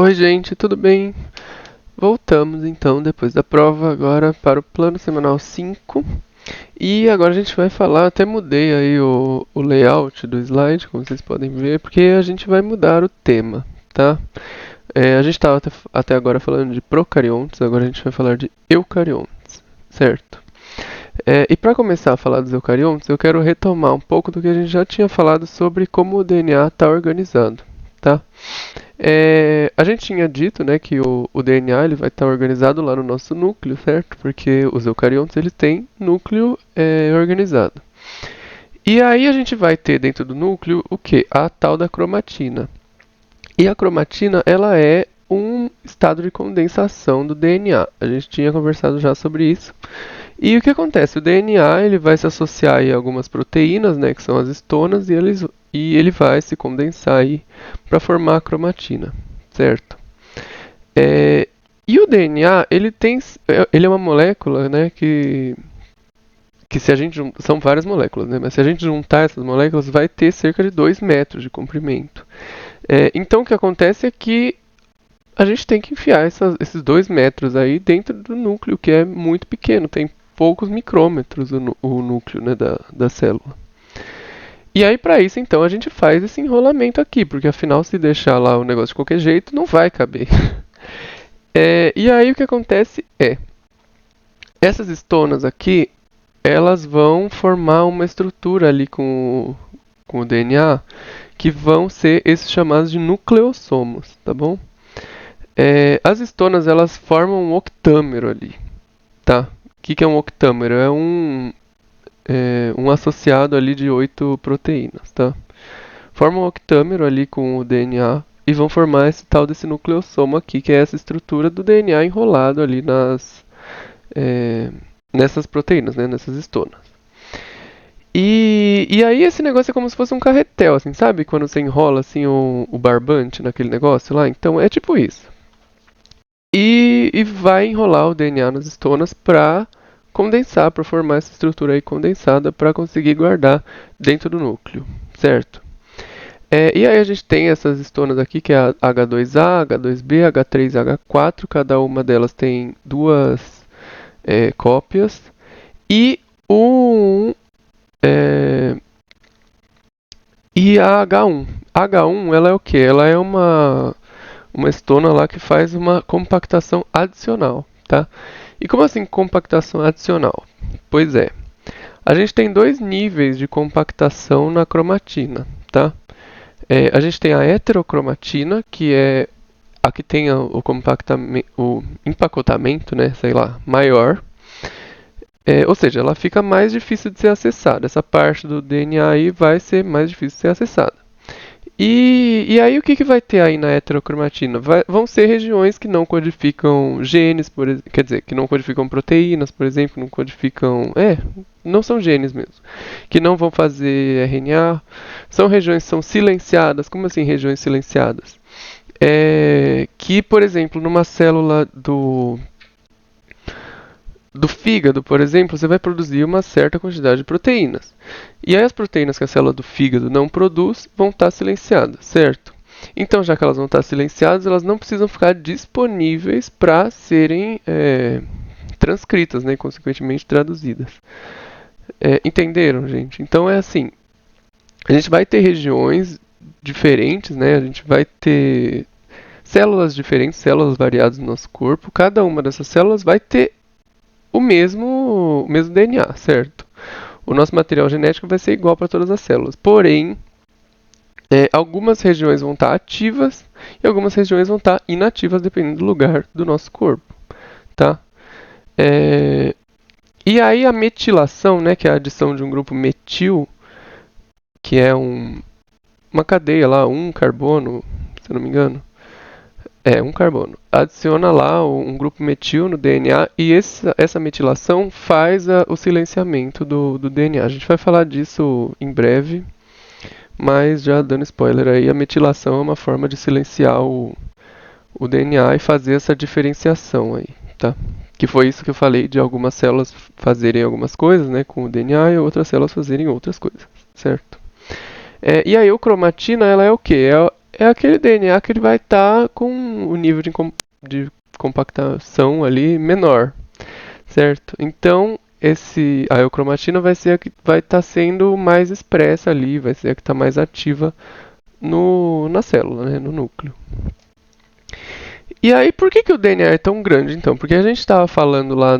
Oi, gente, tudo bem? Voltamos então depois da prova agora para o plano semanal 5. E agora a gente vai falar, até mudei aí o layout do slide, como vocês podem ver, porque a gente vai mudar o tema, tá? A gente estava até agora falando de procariontes, agora a gente vai falar de eucariontes, certo? E para começar a falar dos eucariontes, eu quero retomar um pouco do que a gente já tinha falado sobre como o DNA está organizado, tá? A gente tinha dito, né, que o DNA ele vai estar organizado lá no nosso núcleo, certo? Porque os eucariontes eles têm núcleo organizado. E aí a gente vai ter dentro do núcleo o que? A tal da cromatina. E a cromatina ela é um estado de condensação do DNA. A gente tinha conversado já sobre isso. E o que acontece? O DNA ele vai se associar aí a algumas proteínas, né, que são as estonas, e ele vai se condensar aí para formar a cromatina, certo? E o DNA ele é uma molécula, né, que se a gente são várias moléculas, né, mas se a gente juntar essas moléculas vai ter cerca de 2 metros de comprimento. Então o que acontece é que a gente tem que enfiar esses 2 metros aí dentro do núcleo, que é muito pequeno, tem poucos micrômetros o núcleo, né, da célula. E aí, para isso, então, a gente faz esse enrolamento aqui, porque afinal, se deixar lá o negócio de qualquer jeito, não vai caber. E aí, o que acontece essas estonas aqui, elas vão formar uma estrutura ali com o DNA, que vão ser esses chamados de nucleossomos, tá bom? As estonas, elas formam um octâmero ali, tá? O que é um octâmero? Um associado ali de 8 proteínas, tá? Formam um octâmero ali com o DNA e vão formar esse tal desse nucleossomo aqui, que é essa estrutura do DNA enrolado ali nessas proteínas, né, nessas estonas. E aí esse negócio é como se fosse um carretel, assim, sabe? Quando você enrola assim o barbante naquele negócio lá, então é tipo isso. E vai enrolar o DNA nas estonas para condensar, para formar essa estrutura aí condensada para conseguir guardar dentro do núcleo, certo? E aí a gente tem essas estonas aqui, que é a H2A, H2B, H3 e H4. Cada uma delas tem duas cópias. E é, e a H1. A H1 ela é o que? Ela é uma estona lá que faz uma compactação adicional, tá? E como assim compactação adicional? Pois é, a gente tem dois níveis de compactação na cromatina, tá? A gente tem a heterocromatina, que é a que tem o empacotamento, né, sei lá, maior. Ou seja, ela fica mais difícil de ser acessada. Essa parte do DNA aí vai ser mais difícil de ser acessada. E aí o que vai ter aí na heterocromatina? Vão ser regiões que não codificam genes, quer dizer, que não codificam proteínas, por exemplo, não codificam. Não são genes mesmo. Que não vão fazer RNA. São regiões que são silenciadas. Como assim regiões silenciadas? Que, por exemplo, numa célula do fígado, por exemplo, você vai produzir uma certa quantidade de proteínas. E aí as proteínas que a célula do fígado não produz vão estar silenciadas, certo? Então, já que elas vão estar silenciadas, elas não precisam ficar disponíveis para serem transcritas, né, e consequentemente traduzidas. Entenderam, gente? Então é assim, a gente vai ter regiões diferentes, né? A gente vai ter células diferentes, células variadas no nosso corpo. Cada uma dessas células vai ter o mesmo DNA, certo? O nosso material genético vai ser igual para todas as células. Porém, algumas regiões vão estar ativas e algumas regiões vão estar inativas, dependendo do lugar do nosso corpo, tá? E aí a metilação, né, que é a adição de um grupo metil, que é uma cadeia lá, um carbono, se eu não me engano. Um carbono. Adiciona lá um grupo metil no DNA e essa metilação faz o silenciamento do DNA. A gente vai falar disso em breve, mas já dando spoiler aí, a metilação é uma forma de silenciar o DNA e fazer essa diferenciação aí, tá? Que foi isso que eu falei de algumas células fazerem algumas coisas, né, com o DNA e outras células fazerem outras coisas, certo? E a eucromatina, ela é o quê? é aquele DNA que ele vai estar com o nível de compactação ali menor, certo? Então, a eukromatina vai ser a que vai estar sendo mais expressa ali, vai ser a que está mais ativa na célula, né, no núcleo. E aí, por que o DNA é tão grande, então? Porque a gente estava falando lá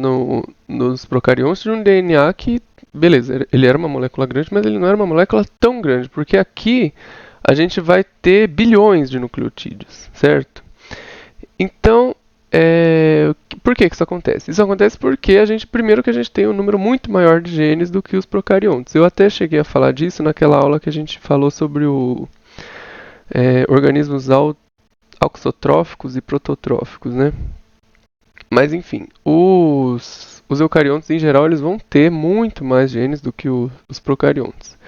nos procariontes de um DNA que, beleza, ele era uma molécula grande, mas ele não era uma molécula tão grande, porque aqui a gente vai ter bilhões de nucleotídeos, certo? Então, por que isso acontece? Isso acontece porque primeiro que a gente tem um número muito maior de genes do que os procariontes. Eu até cheguei a falar disso naquela aula que a gente falou sobre organismos auxotróficos e prototróficos, né? Mas enfim, os eucariontes em geral eles vão ter muito mais genes do que os procariontes.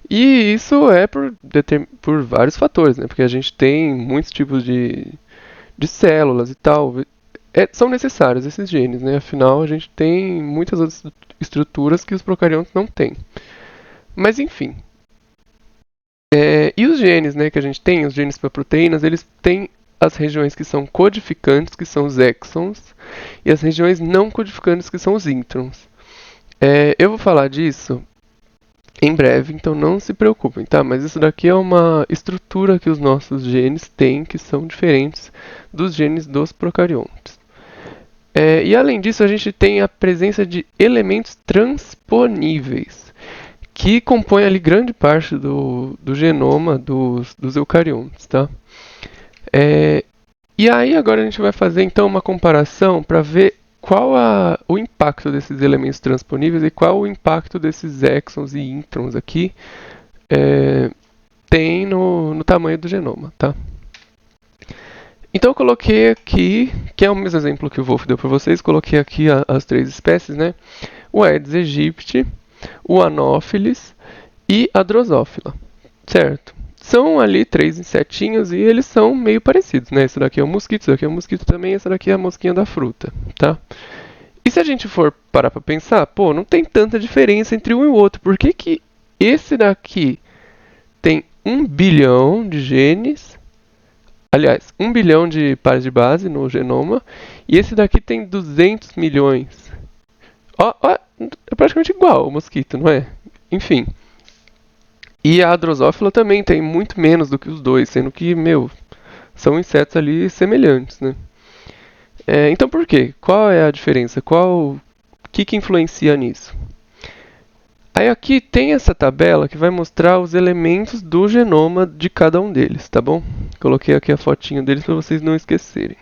E isso é por vários fatores, né? Porque a gente tem muitos tipos de células e tal. São necessários esses genes, né? Afinal, a gente tem muitas outras estruturas que os procariontes não têm. Mas enfim. E os genes, né, que a gente tem, os genes para proteínas, eles têm as regiões que são codificantes, que são os exons, e as regiões não codificantes, que são os introns. Eu vou falar disso em breve, então não se preocupem, tá? Mas isso daqui é uma estrutura que os nossos genes têm, que são diferentes dos genes dos procariontes. E além disso, a gente tem a presença de elementos transponíveis, que compõem ali grande parte do genoma dos eucariontes, tá? E aí agora a gente vai fazer então uma comparação para ver qual o impacto desses elementos transponíveis e qual o impacto desses exons e introns aqui tem no tamanho do genoma, tá? Então eu coloquei aqui, que é o mesmo exemplo que o Wolff deu para vocês, coloquei aqui as três espécies, né? O Aedes aegypti, o Anopheles e a Drosophila, certo? São ali três insetinhos e eles são meio parecidos, né? Esse daqui é um mosquito, esse daqui é um mosquito também, essa daqui é a mosquinha da fruta, tá? E se a gente for parar pra pensar, pô, não tem tanta diferença entre um e o outro. Por que que esse daqui tem 1 bilhão de genes, aliás, 1 bilhão de pares de base no genoma, e esse daqui tem 200 milhões? Ó, é praticamente igual o mosquito, não é? Enfim. E a Drosophila também tem muito menos do que os dois, sendo que, são insetos ali semelhantes, né? Então por quê? Qual é a diferença? O que influencia nisso? Aí aqui tem essa tabela que vai mostrar os elementos do genoma de cada um deles, tá bom? Coloquei aqui a fotinho deles para vocês não esquecerem.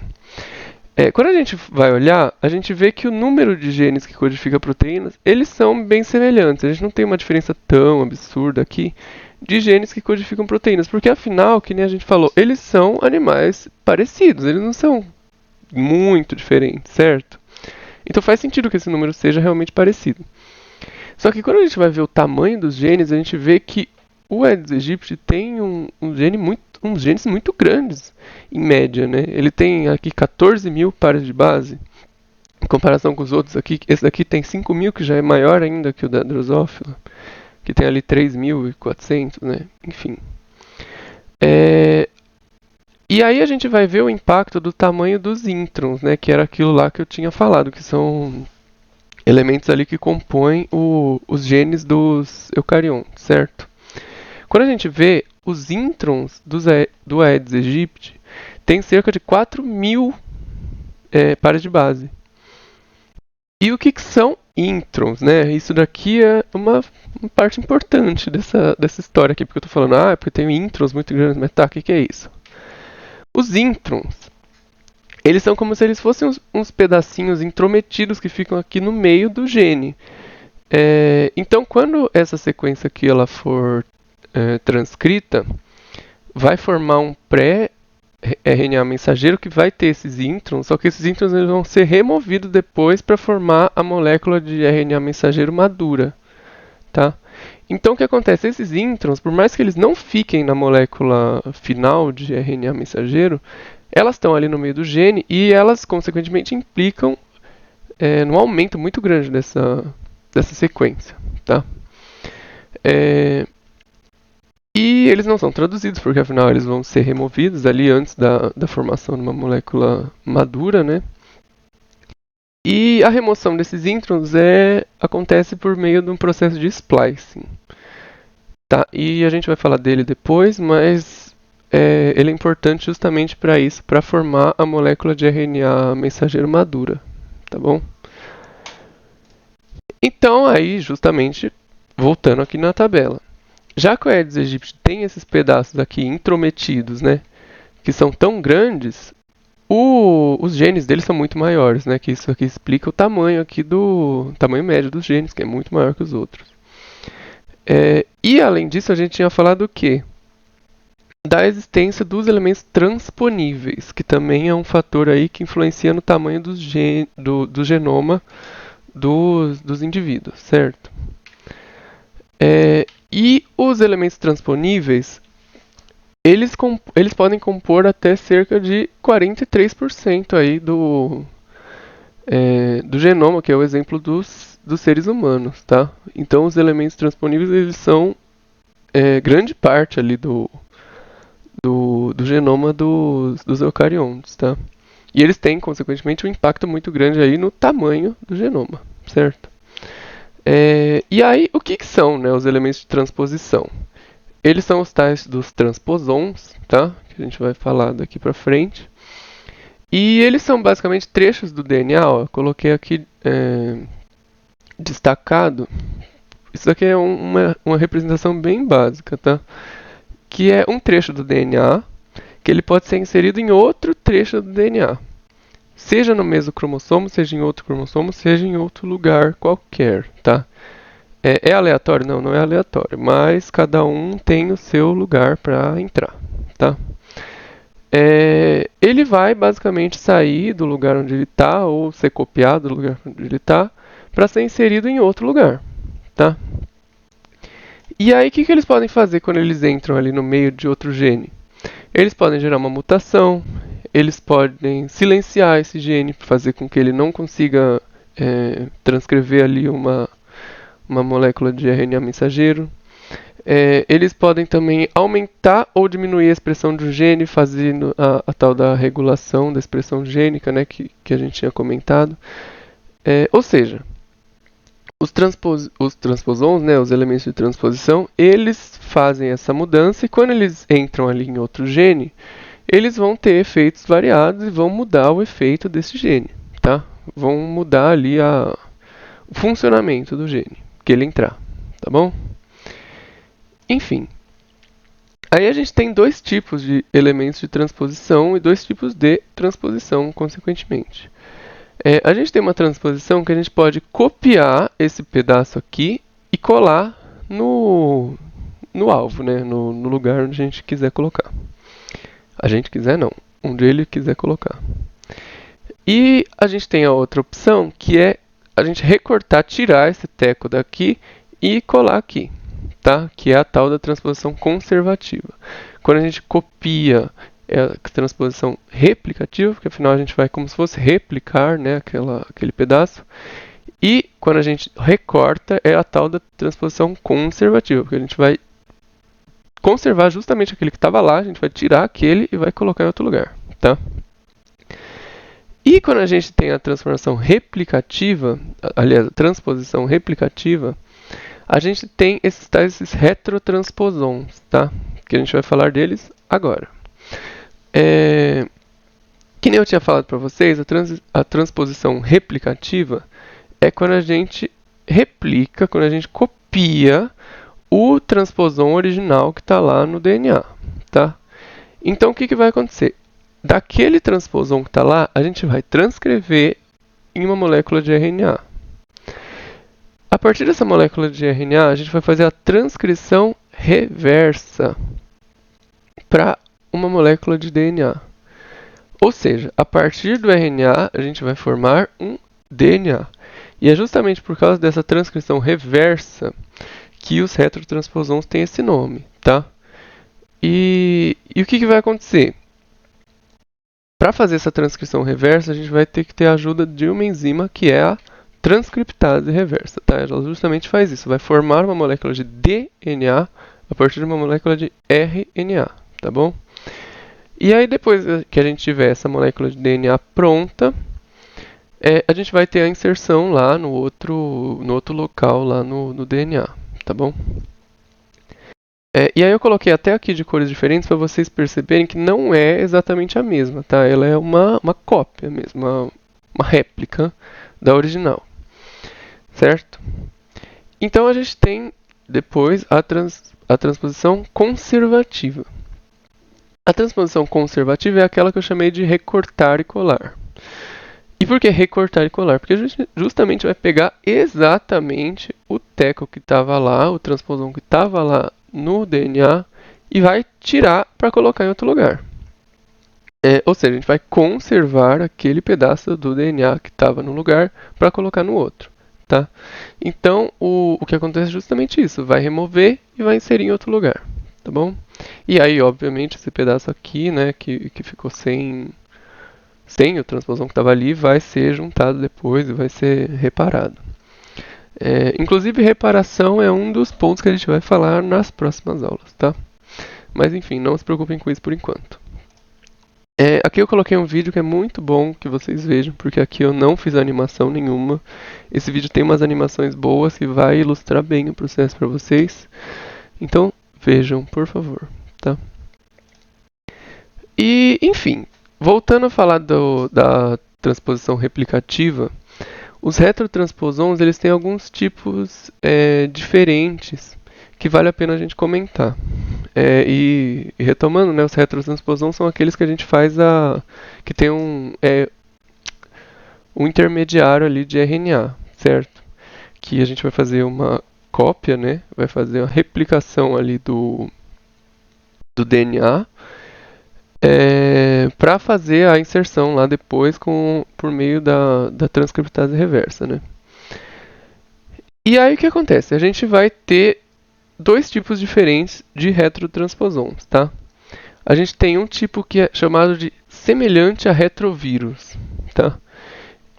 Quando a gente vai olhar, a gente vê que o número de genes que codifica proteínas, eles são bem semelhantes. A gente não tem uma diferença tão absurda aqui de genes que codificam proteínas, porque afinal, que nem a gente falou, eles são animais parecidos, eles não são muito diferentes, certo? Então faz sentido que esse número seja realmente parecido. Só que quando a gente vai ver o tamanho dos genes, a gente vê que o Aedes aegypti tem uns genes muito grandes, em média, né? Ele tem aqui 14 mil pares de base, em comparação com os outros aqui. Esse daqui tem 5 mil, que já é maior ainda que o da Drosophila, que tem ali 3.400, né? Enfim. E aí a gente vai ver o impacto do tamanho dos introns, né? Que era aquilo lá que eu tinha falado, que são elementos ali que compõem os genes dos eucariontes, certo? Quando a gente vê os introns do Aedes aegypti, tem cerca de 4 mil pares de base. E o que são introns, né? Isso daqui é uma parte importante dessa história aqui, porque eu estou falando, é porque tem introns muito grandes, mas tá, o que é isso? Os introns, eles são como se eles fossem uns pedacinhos intrometidos que ficam aqui no meio do gene. Então, quando essa sequência aqui ela for transcrita, vai formar um pré-RNA mensageiro que vai ter esses introns, só que esses introns eles vão ser removidos depois para formar a molécula de RNA mensageiro madura, tá? Então o que acontece? Esses introns, por mais que eles não fiquem na molécula final de RNA mensageiro, elas estão ali no meio do gene e elas, consequentemente, implicam num aumento muito grande dessa sequência, tá? E eles não são traduzidos, porque afinal eles vão ser removidos ali antes da formação de uma molécula madura, né? E a remoção desses introns acontece por meio de um processo de splicing. Tá? E a gente vai falar dele depois, mas ele é importante justamente para isso, para formar a molécula de RNA mensageiro madura. Tá bom? Então, aí, justamente, voltando aqui na tabela. Já que o Aedes aegypti tem esses pedaços aqui intrometidos, né, que são tão grandes, os genes deles são muito maiores, né, que isso aqui explica o tamanho aqui do tamanho médio dos genes, que é muito maior que os outros. E além disso, a gente tinha falado o quê? Da existência dos elementos transponíveis, que também é um fator aí que influencia no tamanho do genoma dos indivíduos, certo? E os elementos transponíveis, eles podem compor até cerca de 43% aí do genoma, que é o exemplo dos seres humanos, tá? Então os elementos transponíveis, eles são grande parte ali do genoma dos eucariontes, tá? E eles têm, consequentemente, um impacto muito grande aí no tamanho do genoma, certo? E aí, o que são, né, os elementos de transposição? Eles são os tais dos transposons, tá? Que a gente vai falar daqui pra frente. E eles são basicamente trechos do DNA, ó. Coloquei aqui destacado. Isso aqui é uma representação bem básica, tá? Que é um trecho do DNA que ele pode ser inserido em outro trecho do DNA. Seja no mesmo cromossomo, seja em outro cromossomo, seja em outro lugar qualquer, tá? É aleatório? Não, não é aleatório, mas cada um tem o seu lugar para entrar, tá? Ele vai basicamente sair do lugar onde ele está ou ser copiado do lugar onde ele está para ser inserido em outro lugar, tá? E aí o que eles podem fazer quando eles entram ali no meio de outro gene? Eles podem gerar uma mutação, eles podem silenciar esse gene, fazer com que ele não consiga transcrever ali uma molécula de RNA mensageiro. Eles podem também aumentar ou diminuir a expressão de um gene, fazendo a tal da regulação da expressão gênica, né, que a gente tinha comentado. Ou seja, os transposons, né, os elementos de transposição, eles fazem essa mudança e quando eles entram ali em outro gene, eles vão ter efeitos variados e vão mudar o efeito desse gene, tá? Vão mudar ali o funcionamento do gene que ele entrar, tá bom? Enfim, aí a gente tem dois tipos de elementos de transposição e dois tipos de transposição, consequentemente. A gente tem uma transposição que a gente pode copiar esse pedaço aqui e colar no alvo, né? No lugar onde a gente quiser colocar. A gente quiser não, onde ele quiser colocar. E a gente tem a outra opção, que é a gente recortar, tirar esse teco daqui e colar aqui, tá? Que é a tal da transposição conservativa. Quando a gente copia a transposição replicativa, porque afinal a gente vai como se fosse replicar, né, aquele pedaço. E quando a gente recorta é a tal da transposição conservativa, porque a gente vai conservar justamente aquele que estava lá, a gente vai tirar aquele e vai colocar em outro lugar, tá? E quando a gente tem a transformação replicativa, aliás, a transposição replicativa, a gente tem esses retrotransposons, tá? Que a gente vai falar deles agora. Que nem eu tinha falado para vocês, a transposição replicativa é quando a gente replica, quando a gente copia o transposon original que está lá no DNA, tá? Então o que vai acontecer? Daquele transposon que está lá, a gente vai transcrever em uma molécula de RNA. A partir dessa molécula de RNA, a gente vai fazer a transcrição reversa para uma molécula de DNA. Ou seja, a partir do RNA, a gente vai formar um DNA. E é justamente por causa dessa transcrição reversa que os retrotransposons têm esse nome, tá? E o que vai acontecer? Para fazer essa transcrição reversa, a gente vai ter que ter a ajuda de uma enzima que é a transcriptase reversa, tá? Ela justamente faz isso, vai formar uma molécula de DNA a partir de uma molécula de RNA, tá bom? E aí depois que a gente tiver essa molécula de DNA pronta, a gente vai ter a inserção lá no outro local lá no DNA, tá bom? E aí eu coloquei até aqui de cores diferentes para vocês perceberem que não é exatamente a mesma, tá? Ela é uma cópia mesmo, uma réplica da original, certo? Então a gente tem depois a transposição conservativa. A transposição conservativa é aquela que eu chamei de recortar e colar. E por que recortar e colar? Porque justamente vai pegar exatamente o teco que estava lá, o transposon que estava lá no DNA e vai tirar para colocar em outro lugar. Ou seja, a gente vai conservar aquele pedaço do DNA que estava no lugar para colocar no outro. Tá? Então, o que acontece é justamente isso. Vai remover e vai inserir em outro lugar. Tá bom? E aí, obviamente, esse pedaço aqui, né, que ficou sem o transposão que estava ali, vai ser juntado depois e vai ser reparado. Inclusive, reparação é um dos pontos que a gente vai falar nas próximas aulas, tá? Mas enfim, não se preocupem com isso por enquanto. Aqui eu coloquei um vídeo que é muito bom que vocês vejam, porque aqui eu não fiz animação nenhuma. Esse vídeo tem umas animações boas que vai ilustrar bem o processo para vocês. Então, vejam, por favor, tá? E, enfim, voltando a falar da transposição replicativa, os retrotransposons eles têm alguns tipos diferentes que vale a pena a gente comentar. E retomando, né, os retrotransposons são aqueles que a gente faz que tem um intermediário ali de RNA, certo? Que a gente vai fazer uma cópia, né? Vai fazer uma replicação ali do DNA para fazer a inserção lá depois por meio da transcriptase reversa, né? E aí o que acontece? A gente vai ter dois tipos diferentes de retrotransposons, tá? A gente tem um tipo que é chamado de semelhante a retrovírus, tá?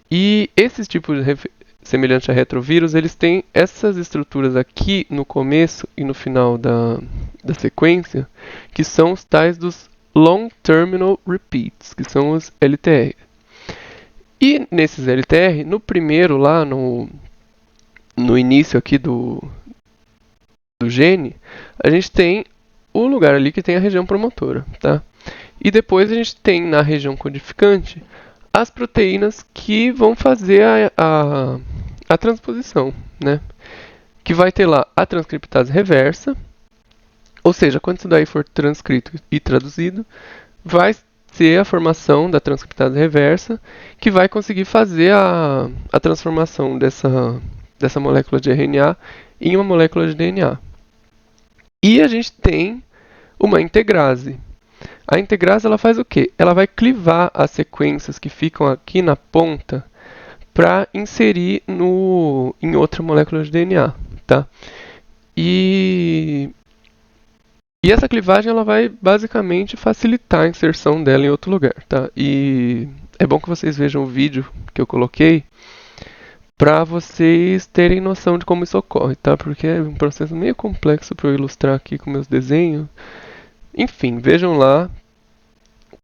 E esses tipos de semelhante a retrovírus, eles têm essas estruturas aqui no começo e no final da sequência, que são os tais dos Long Terminal Repeats, que são os LTR. E nesses LTR, no primeiro lá, no início aqui do gene, a gente tem o lugar ali que tem a região promotora, tá? E depois a gente tem na região codificante as proteínas que vão fazer a transposição, né? Que vai ter lá a transcriptase reversa, ou seja, quando isso daí for transcrito e traduzido, vai ser a formação da transcriptase reversa que vai conseguir fazer a transformação dessa molécula de RNA em uma molécula de DNA. E a gente tem uma integrase. A integrase ela faz o quê? Ela vai clivar as sequências que ficam aqui na ponta para inserir em outra molécula de DNA, tá? E essa clivagem ela vai basicamente facilitar a inserção dela em outro lugar, tá? E é bom que vocês vejam o vídeo que eu coloquei para vocês terem noção de como isso ocorre, tá? Porque é um processo meio complexo para eu ilustrar aqui com meus desenhos. Enfim, vejam lá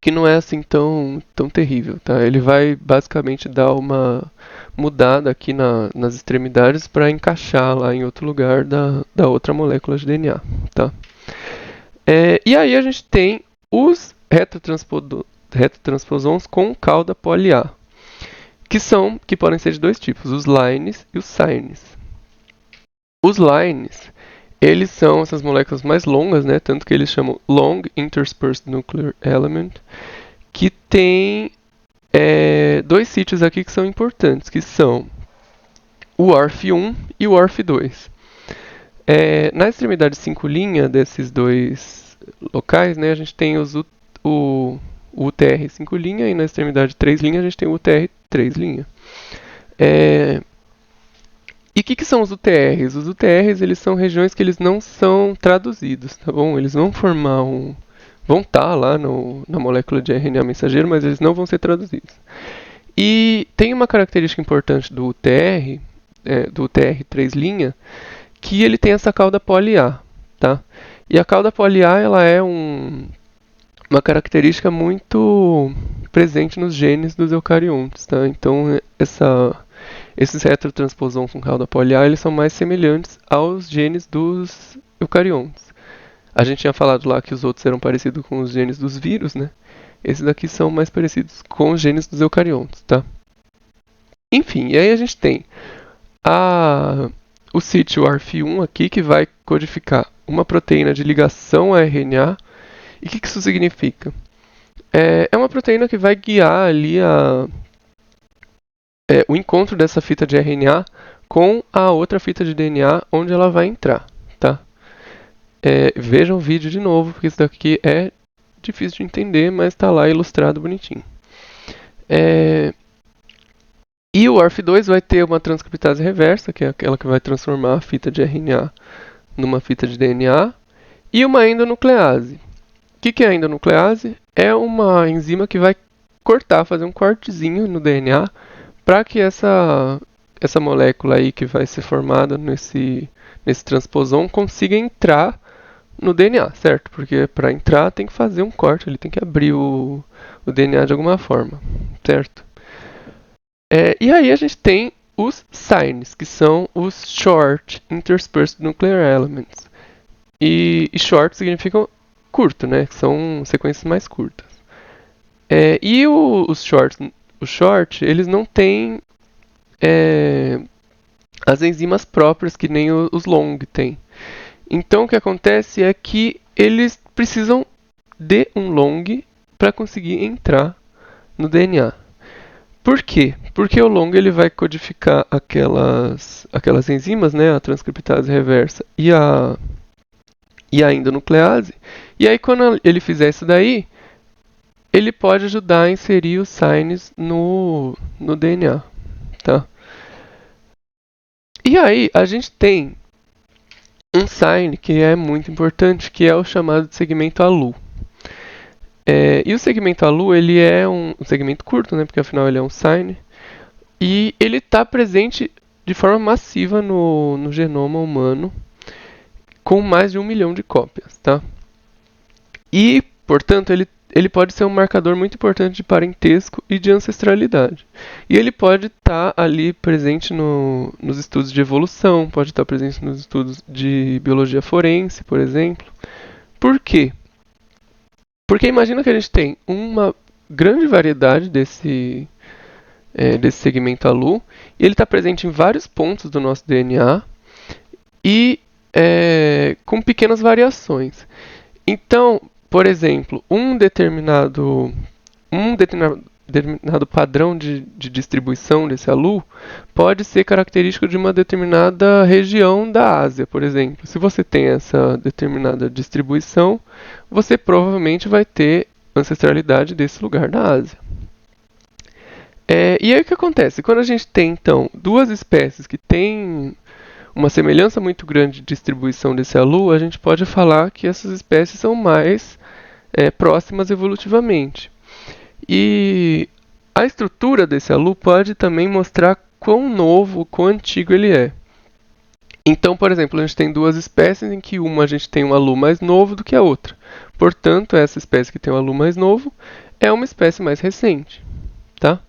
que não é assim tão terrível, tá? Ele vai basicamente dar uma mudada aqui nas extremidades para encaixar lá em outro lugar da outra molécula de DNA, tá? E aí a gente tem os retrotransposons com cauda poli-A, que podem ser de dois tipos, os lines e os sines. Os lines, eles são essas moléculas mais longas, né? Tanto que eles chamam Long Interspersed Nuclear Element, que tem dois sítios aqui que são importantes, que são o ORF1 e o ORF2. Na extremidade 5' desses dois locais, né, a gente tem o UTR 5' e na extremidade 3' a gente tem o UTR 3'. E o que são os UTRs? Os UTRs eles são regiões que eles não são traduzidos, tá bom? Eles vão formar vão estar lá na molécula de RNA mensageiro, mas eles não vão ser traduzidos. E tem uma característica importante do UTR 3', que ele tem essa cauda poli-A. tá? E a cauda poli-A, ela é uma característica muito presente nos genes dos eucariontes, tá? Então, esses heterotransposons com cauda poli-A, eles são mais semelhantes aos genes dos eucariontes. A gente tinha falado lá que os outros eram parecidos com os genes dos vírus, né? Esses daqui são mais parecidos com os genes dos eucariontes, tá? Enfim, e aí a gente tem o sítio ARF1 aqui, que vai codificar uma proteína de ligação a RNA. E o que isso significa? É uma proteína que vai guiar ali o encontro dessa fita de RNA com a outra fita de DNA onde ela vai entrar, tá? Vejam o vídeo de novo, porque isso daqui é difícil de entender, mas está lá ilustrado bonitinho. E o ORF2 vai ter uma transcriptase reversa, que é aquela que vai transformar a fita de RNA numa fita de DNA, e uma endonuclease. O que é a endonuclease? É uma enzima que vai fazer um cortezinho no DNA para que essa molécula aí que vai ser formada nesse transposon consiga entrar no DNA, certo? Porque para entrar tem que fazer um corte, ele tem que abrir o DNA de alguma forma, certo? E aí a gente tem os SINEs, que são os Short Interspersed Nuclear Elements. E short significa curto, né? São sequências mais curtas. E os short, eles não têm as enzimas próprias que nem os long têm. Então o que acontece é que eles precisam de um long para conseguir entrar no DNA. Por quê? Porque o long ele vai codificar aquelas enzimas, né, a transcriptase reversa e a endonuclease. E aí quando ele fizer isso daí, ele pode ajudar a inserir os SINEs no DNA, tá? E aí a gente tem um SINE que é muito importante, que é o chamado de segmento ALU. E o segmento ALU, ele é um segmento curto, né, porque afinal ele é um SINE, e ele está presente de forma massiva no genoma humano, com mais de 1 milhão de cópias, tá? E, portanto, ele pode ser um marcador muito importante de parentesco e de ancestralidade. E ele pode estar ali presente nos estudos de evolução, pode estar presente nos estudos de biologia forense, por exemplo. Por quê? Porque imagina que a gente tem uma grande variedade desse segmento ALU, e ele está presente em vários pontos do nosso DNA e com pequenas variações. Então, por exemplo, um determinado padrão de distribuição desse ALU pode ser característico de uma determinada região da Ásia, por exemplo. Se você tem essa determinada distribuição, você provavelmente vai ter ancestralidade desse lugar da Ásia. E aí o que acontece? Quando a gente tem, então, duas espécies que têm uma semelhança muito grande de distribuição desse ALU, a gente pode falar que essas espécies são mais próximas evolutivamente. E a estrutura desse ALU pode também mostrar quão novo, quão antigo ele é. Então, por exemplo, a gente tem duas espécies em que uma a gente tem um ALU mais novo do que a outra. Portanto, essa espécie que tem um ALU mais novo é uma espécie mais recente, tá?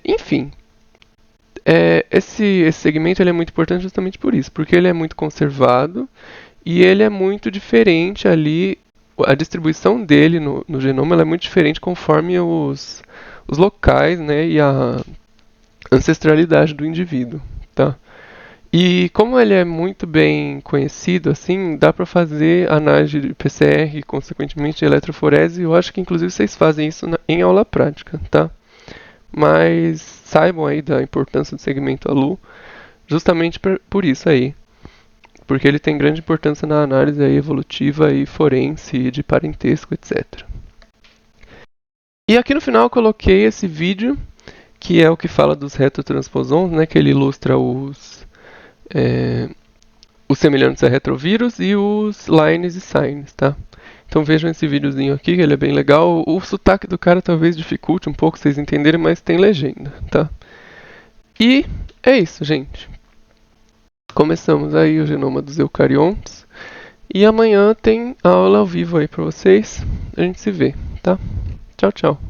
Enfim, esse segmento ele é muito importante justamente por isso, porque ele é muito conservado e ele é muito diferente ali. A distribuição dele no genoma ela é muito diferente conforme os locais, né, e a ancestralidade do indivíduo, tá? E como ele é muito bem conhecido, assim, dá para fazer análise de PCR e, consequentemente, de eletroforese. Eu acho que, inclusive, vocês fazem isso em aula prática, tá? Mas saibam aí da importância do segmento ALU, justamente por isso aí. Porque ele tem grande importância na análise aí evolutiva e forense, de parentesco, etc. E aqui no final eu coloquei esse vídeo, que é o que fala dos retrotransposons, né, que ele ilustra os semelhantes a retrovírus e os lines e signs, tá? Então vejam esse videozinho aqui, que ele é bem legal. O sotaque do cara talvez dificulte um pouco vocês entenderem, mas tem legenda, tá? E é isso, gente. Começamos aí o genoma dos eucariontes. E amanhã tem aula ao vivo aí pra vocês. A gente se vê, tá? Tchau, tchau.